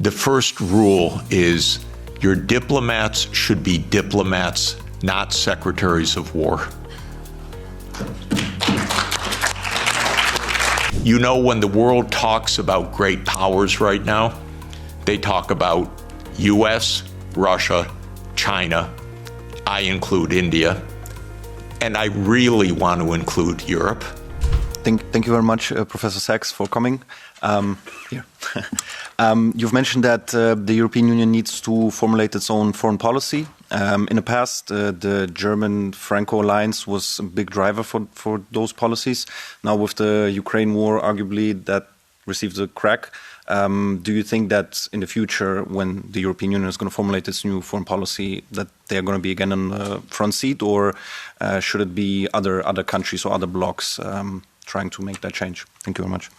The first rule is your diplomats should be diplomats, not secretaries of war. You know, when the world talks about great powers right now, they talk about US, Russia, China. I include India. And I really want to include Europe. Thank you very much, Professor Sachs, for coming. Here. You've mentioned that the European Union needs to formulate its own foreign policy. In the past, the German-Franco alliance was a big driver for those policies. Now, with the Ukraine war, arguably that received a crack. Do you think that in the future, when the European Union is going to formulate its new foreign policy, that they are going to be again on the front seat, or should it be other countries or other blocs trying to make that change? Thank you very much.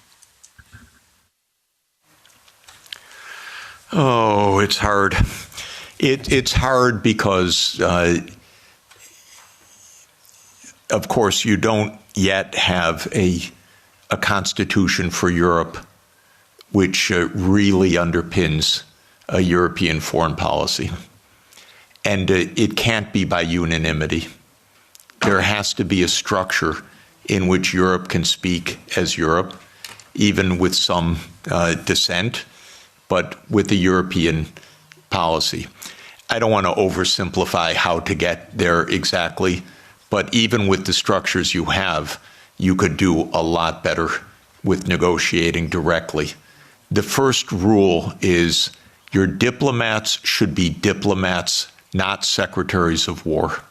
Oh, it's hard. It's hard because, of course, you don't yet have a constitution for Europe which really underpins a European foreign policy. And it can't be by unanimity. There has to be a structure in which Europe can speak as Europe, even with some dissent, but with a European policy. I don't want to oversimplify how to get there exactly, but even with the structures you have, you could do a lot better with negotiating directly. The first rule is your diplomats should be diplomats, not secretaries of war.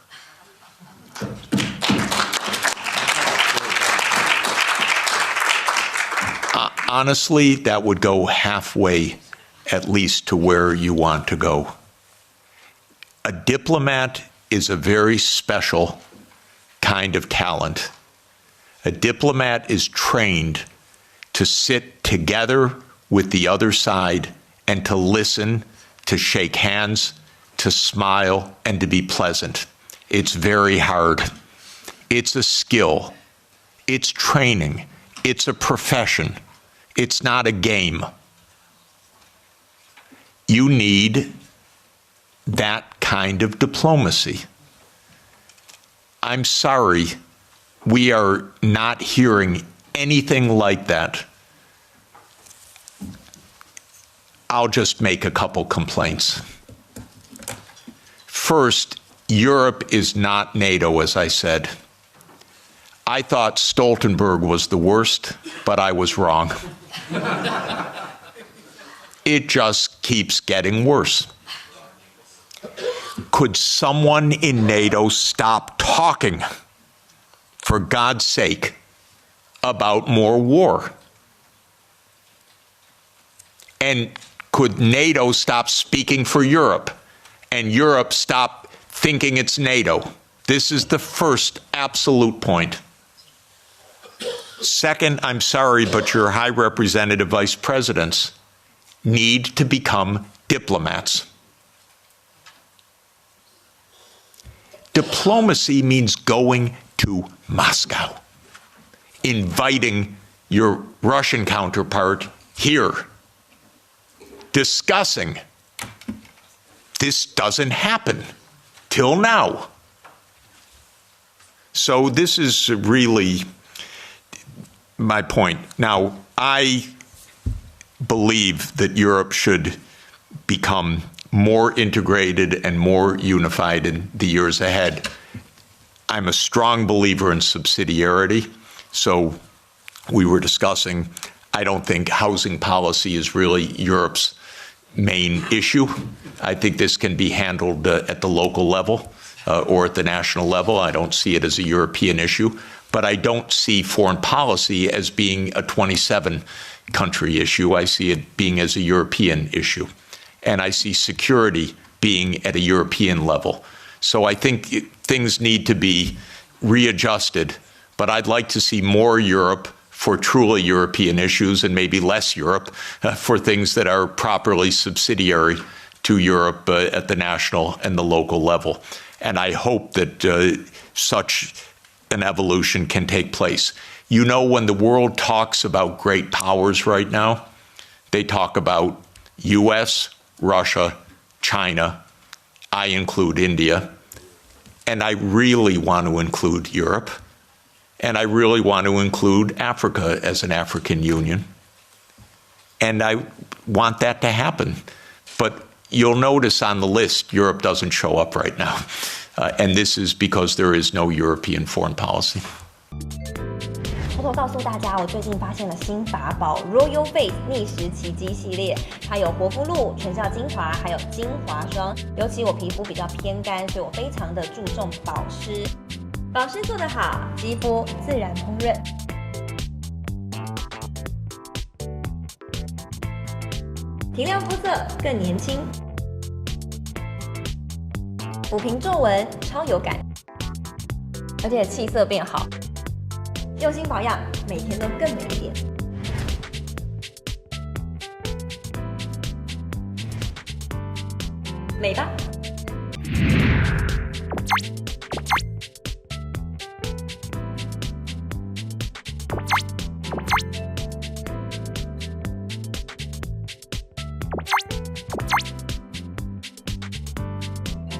Honestly, that would go halfway, at least, to where you want to go. A diplomat is a very special kind of talent. A diplomat is trained to sit together with the other side and to listen, to shake hands, to smile, and to be pleasant. It's very hard. It's a skill. It's training. It's a profession. It's not a game. You need that kind of diplomacy. I'm sorry, we are not hearing anything like that. I'll just make a couple complaints. First, Europe is not NATO, as I said. I thought Stoltenberg was the worst, but I was wrong. It just keeps getting worse. Could someone in NATO stop talking, for God's sake, about more war? And could NATO stop speaking for Europe, and Europe stop thinking it's NATO? This is the first absolute point. Second, I'm sorry, but your High Representative Vice Presidents need to become diplomats. Diplomacy means going to Moscow, inviting your Russian counterpart here, discussing. This doesn't happen till now. So this is really my point. Now, I believe that Europe should become more integrated and more unified in the years ahead. I'm a strong believer in subsidiarity. So we were discussing, I don't think housing policy is really Europe's main issue. I think this can be handled at the local level or at the national level. I don't see it as a European issue. But I don't see foreign policy as being a 27-country issue. I see it being as a European issue. And I see security being at a European level. So I think things need to be readjusted. But I'd like to see more Europe for truly European issues and maybe less Europe for things that are properly subsidiary to Europe at the national and the local level. And I hope that such an evolution can take place. You know, when the world talks about great powers right now, they talk about US, Russia, China. I include India. And I really want to include Europe. And I really want to include Africa as an African Union. And I want that to happen. But you'll notice on the list, Europe doesn't show up right now. And this is because there is no European foreign policy. 偷偷告诉大家，我最近发现了新法宝 Royal Face 逆时奇迹系列，它有活肤露、全效精华，还有精华霜。尤其我皮肤比较偏干，所以我非常的注重保湿。保湿做得好，肌肤自然丰润。提亮肤色更年轻，抚平皱纹超有感，而且气色变好。用心保养，每天都更美一点。美吧！